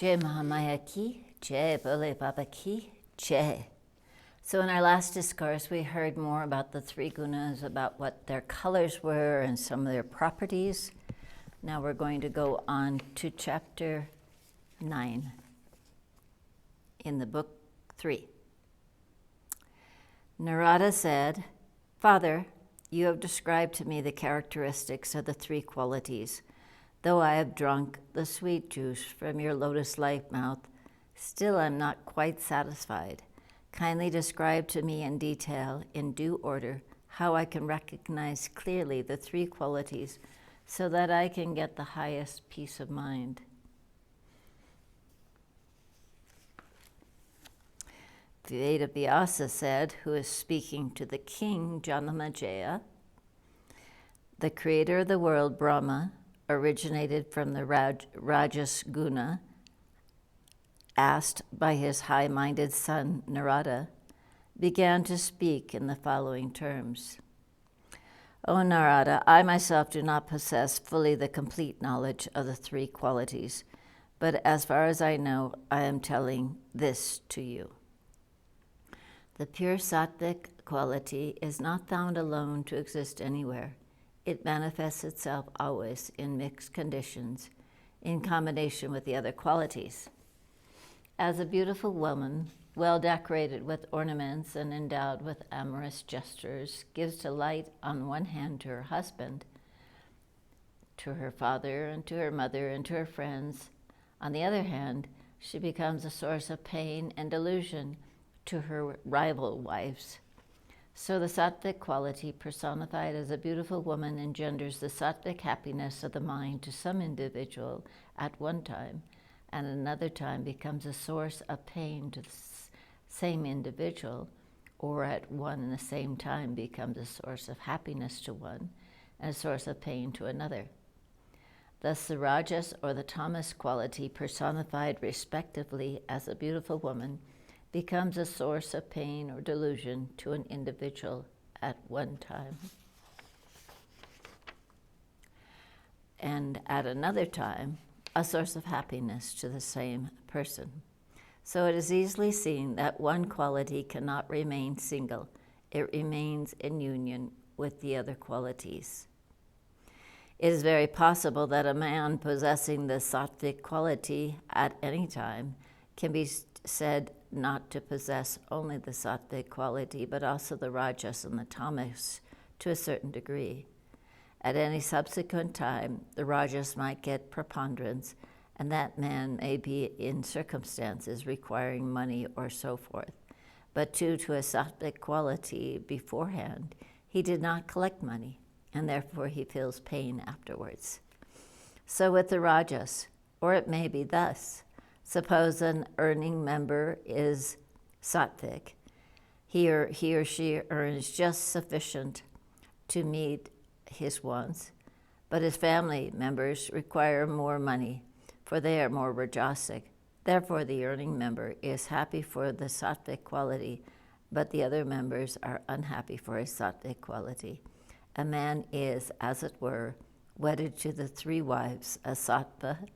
Jai Mahamaya ki, Jai Bole Baba ki, Jai. So in our last discourse, we heard more about the three gunas, about what their colors were and some of their properties. Now we're going to go on to chapter 9 in the book 3. Narada said, "Father, you have described to me the characteristics of the three qualities. Though I have drunk the sweet juice from your lotus-like mouth, still I'm not quite satisfied. Kindly describe to me in detail, in due order, how I can recognize clearly the three qualities so that I can get the highest peace of mind." Vedavyasa said, who is speaking to the king Janamejaya, "The creator of the world, Brahma, originated from the Rajas guna, asked by his high-minded son Narada, began to speak in the following terms. O Narada, I myself do not possess fully the complete knowledge of the three qualities, but as far as I know, I am telling this to you. The pure sattvic quality is not found alone to exist anywhere. It manifests itself always in mixed conditions, in combination with the other qualities. As a beautiful woman, well decorated with ornaments and endowed with amorous gestures, gives delight on one hand to her husband, to her father, and to her mother, and to her friends. On the other hand, she becomes a source of pain and delusion to her rival wives. So the sattvic quality personified as a beautiful woman engenders the sattvic happiness of the mind to some individual at one time, and another time becomes a source of pain to the same individual, or at one and the same time becomes a source of happiness to one and a source of pain to another. Thus the rajas or the tamas quality personified respectively as a beautiful woman becomes a source of pain or delusion to an individual at one time, and at another time, a source of happiness to the same person. So it is easily seen that one quality cannot remain single. It remains in union with the other qualities. It is very possible that a man possessing the sattvic quality at any time can be said not to possess only the sattvic quality, but also the rajas and the tamas to a certain degree. At any subsequent time, the rajas might get preponderance, and that man may be in circumstances requiring money or so forth. But due to a sattvic quality beforehand, he did not collect money, and therefore he feels pain afterwards. So with the rajas, or it may be thus. Suppose an earning member is sattvic. He or she earns just sufficient to meet his wants, but his family members require more money, for they are more rajasic. Therefore, the earning member is happy for the sattvic quality, but the other members are unhappy for his sattvic quality. A man is, as it were, wedded to the three wives, a sattva,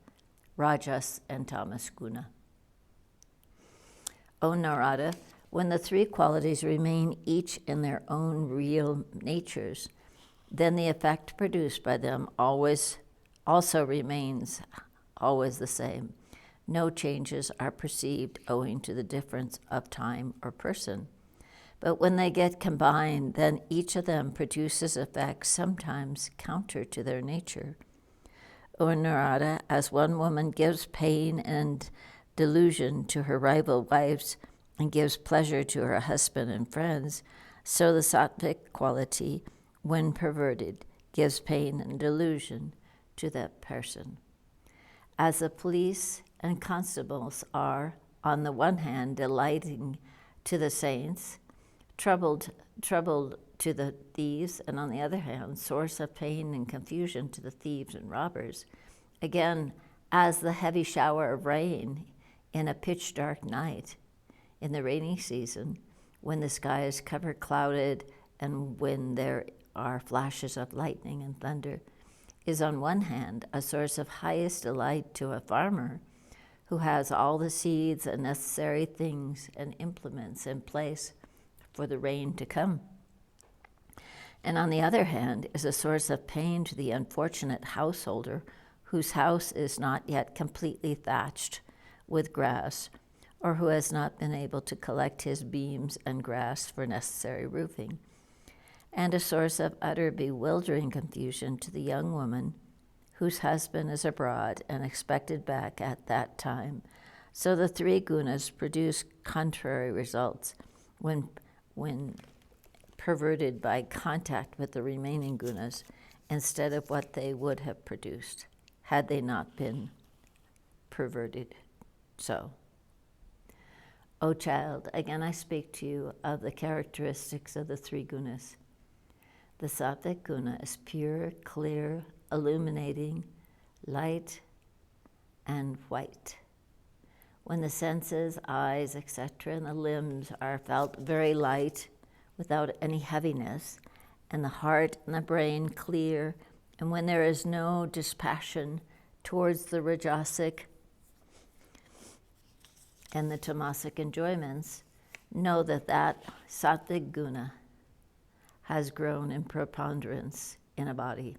rajas, and tamas guna. O Narada, when the three qualities remain each in their own real natures, then the effect produced by them also remains always the same. No changes are perceived owing to the difference of time or person. But when they get combined, then each of them produces effects sometimes counter to their nature. O Narada, as one woman gives pain and delusion to her rival wives and gives pleasure to her husband and friends, so the sattvic quality, when perverted, gives pain and delusion to that person. As the police and constables are, on the one hand, delighting to the saints, troubled to the thieves, and on the other hand, source of pain and confusion to the thieves and robbers. Again, as the heavy shower of rain in a pitch-dark night in the rainy season, when the sky is clouded and when there are flashes of lightning and thunder, is on one hand a source of highest delight to a farmer who has all the seeds and necessary things and implements in place for the rain to come. And on the other hand, is a source of pain to the unfortunate householder whose house is not yet completely thatched with grass, or who has not been able to collect his beams and grass for necessary roofing, and a source of utter bewildering confusion to the young woman whose husband is abroad and expected back at that time. So the three gunas produce contrary results when perverted by contact with the remaining gunas, instead of what they would have produced had they not been perverted so. O child, again I speak to you of the characteristics of the three gunas. The sattvic guna is pure, clear, illuminating, light, and white. When the senses, eyes, etc., and the limbs are felt very light without any heaviness, and the heart and the brain clear, and when there is no dispassion towards the rajasic and the tamasic enjoyments, know that that sattvic guna has grown in preponderance in a body.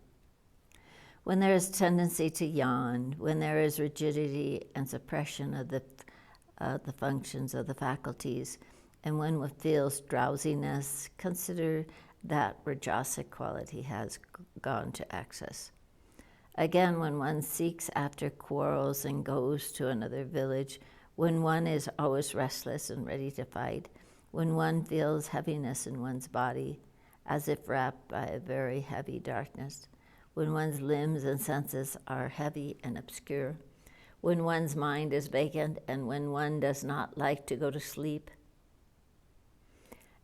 When there is tendency to yawn, when there is rigidity and suppression of the functions of the faculties, and when one feels drowsiness, consider that rajasic quality has gone to excess. Again, when one seeks after quarrels and goes to another village, when one is always restless and ready to fight, when one feels heaviness in one's body, as if wrapped by a very heavy darkness, when one's limbs and senses are heavy and obscure, when one's mind is vacant, and when one does not like to go to sleep,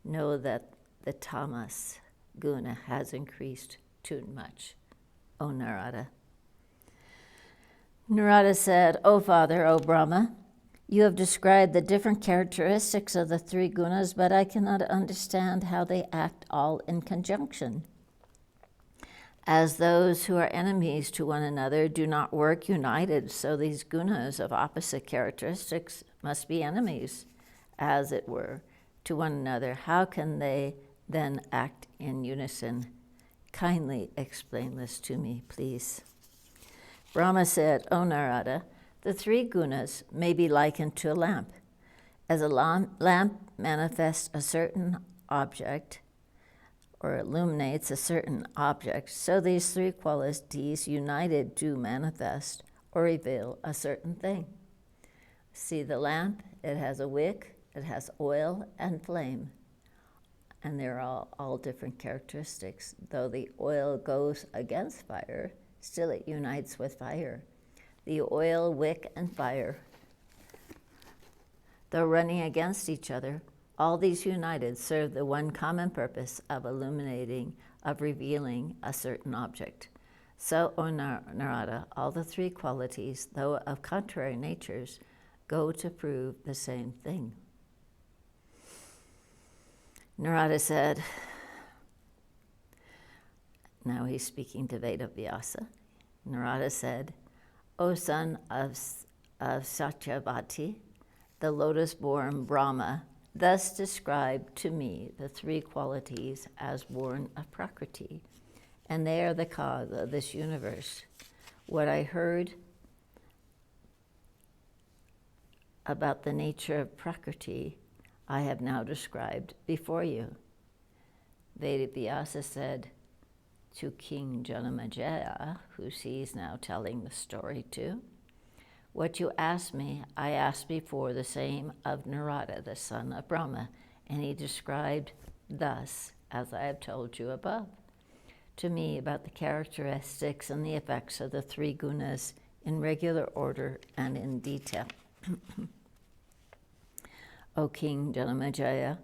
know that the tamas guna has increased too much, O Narada. Narada said, O Father, O Brahma, you have described the different characteristics of the three gunas, but I cannot understand how they act all in conjunction. As those who are enemies to one another do not work united, so these gunas of opposite characteristics must be enemies, as it were, to one another. How can they then act in unison? Kindly explain this to me, please. Brahma said, O Narada, the three gunas may be likened to a lamp. As a lamp manifests a certain object, or illuminates a certain object, so these three qualities united do manifest or reveal a certain thing. See the lamp, it has a wick, it has oil and flame, and they're all different characteristics. Though the oil goes against fire, still it unites with fire. The oil, wick, and fire, though running against each other, all these united serve the one common purpose of illuminating, of revealing a certain object. So, O Narada, all the three qualities, though of contrary natures, go to prove the same thing. Narada said, now he's speaking to Vedavyasa. Narada said, O son of Satyavati, the lotus-born Brahma, thus described to me the three qualities as born of Prakriti, and they are the cause of this universe. What I heard about the nature of Prakriti, I have now described before you. Vedavyasa said to King Janamejaya, who he's now telling the story to, what you asked me, I asked before the same of Narada, the son of Brahma, and he described thus, as I have told you above, to me about the characteristics and the effects of the three gunas in regular order and in detail. O King Janamejaya,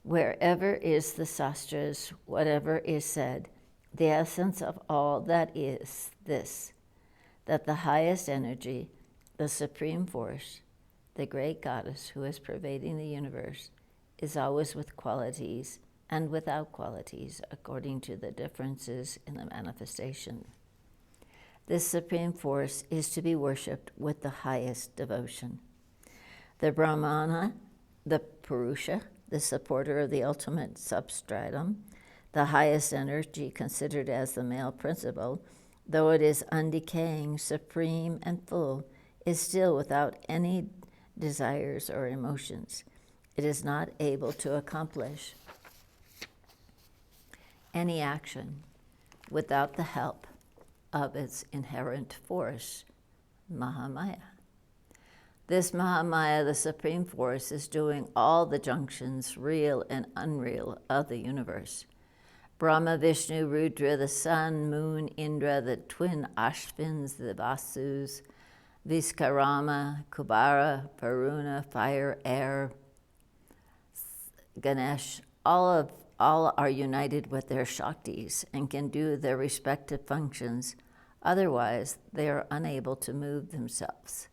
wherever is the sastras, whatever is said, the essence of all that is this, that the highest energy, the supreme force, the great goddess who is pervading the universe, is always with qualities and without qualities according to the differences in the manifestation. This supreme force is to be worshipped with the highest devotion. The Brahmana, the Purusha, the supporter of the ultimate substratum, the highest energy considered as the male principle, though it is undecaying, supreme, and full, is still without any desires or emotions. It is not able to accomplish any action without the help of its inherent force, Mahamaya. This Mahamaya, the supreme force, is doing all the junctions, real and unreal, of the universe. Brahma, Vishnu, Rudra, the sun, moon, Indra, the twin Ashvins, the Vasus, Viskarama, Kubara, Varuna, fire, air, Ganesh, all are united with their Shaktis and can do their respective functions. Otherwise, they are unable to move themselves.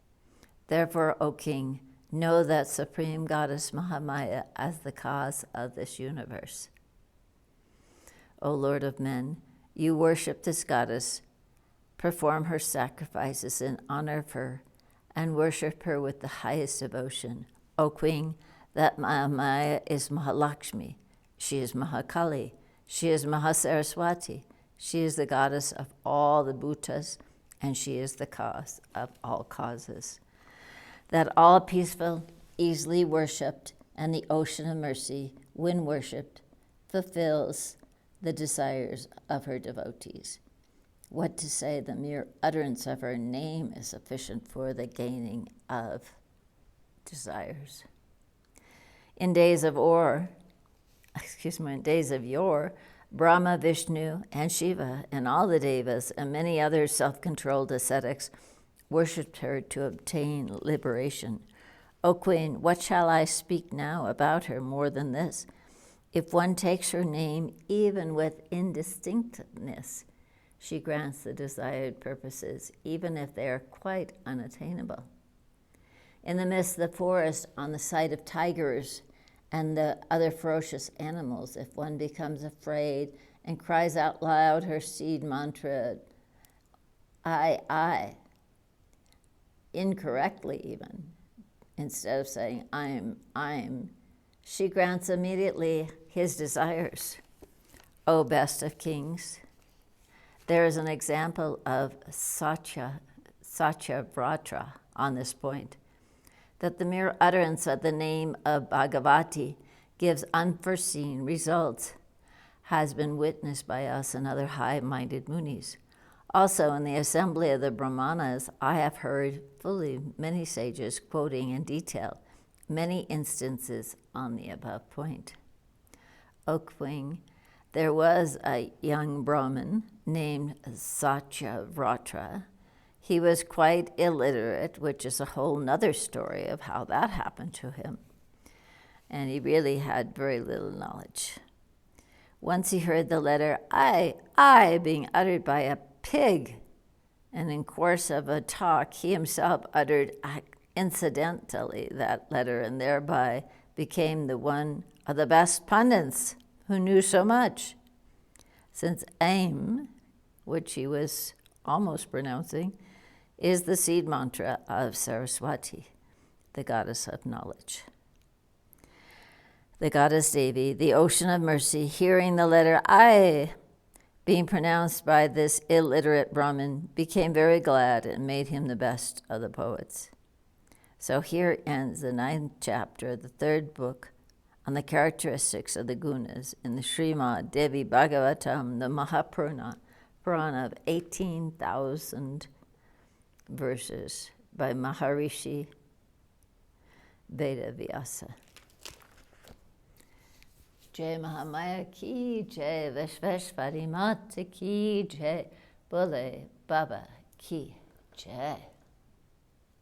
Therefore, O King, know that Supreme Goddess Mahamaya as the cause of this universe. O Lord of men, you worship this goddess, perform her sacrifices in honor of her, and worship her with the highest devotion. O Queen, that Mahamaya is Mahalakshmi, she is Mahakali, she is Mahasaraswati, she is the goddess of all the bhutas, and she is the cause of all causes. That all peaceful, easily worshipped, and the ocean of mercy, when worshipped, fulfills the desires of her devotees. What to say, the mere utterance of her name is sufficient for the gaining of desires. In days of yore, Brahma, Vishnu, and Shiva, and all the devas, and many other self-controlled ascetics worshipped her to obtain liberation. O Queen, what shall I speak now about her more than this? If one takes her name, even with indistinctness, she grants the desired purposes, even if they are quite unattainable. In the midst of the forest, on the sight of tigers and the other ferocious animals, if one becomes afraid and cries out loud her seed mantra, I, incorrectly even, instead of saying I'm, she grants immediately his desires. O best of kings, there is an example of Satya Vratra on this point, that the mere utterance of the name of Bhagavati gives unforeseen results, has been witnessed by us and other high-minded munis. Also, in the assembly of the Brahmanas, I have heard fully many sages quoting in detail many instances on the above point. O Queen, there was a young Brahmin named Satyavrata. He was quite illiterate, which is a whole nother story of how that happened to him. And he really had very little knowledge. Once he heard the letter I being uttered by a pig, and in course of a talk, he himself uttered incidentally that letter, and thereby became the one of the best pundits who knew so much. Since aim, which he was almost pronouncing, is the seed mantra of Saraswati, the goddess of knowledge. The goddess Devi, the ocean of mercy, hearing the letter I being pronounced by this illiterate Brahmin, became very glad and made him the best of the poets. So here ends the 9th chapter of the 3rd book on the characteristics of the gunas in the Srimad Devi Bhagavatam, the Mahapurana of 18,000 verses by Maharishi Vedavyasa. Jai Mahamaya ki jai, Vishveshwari Mata ki jai, Bole Baba ki jai.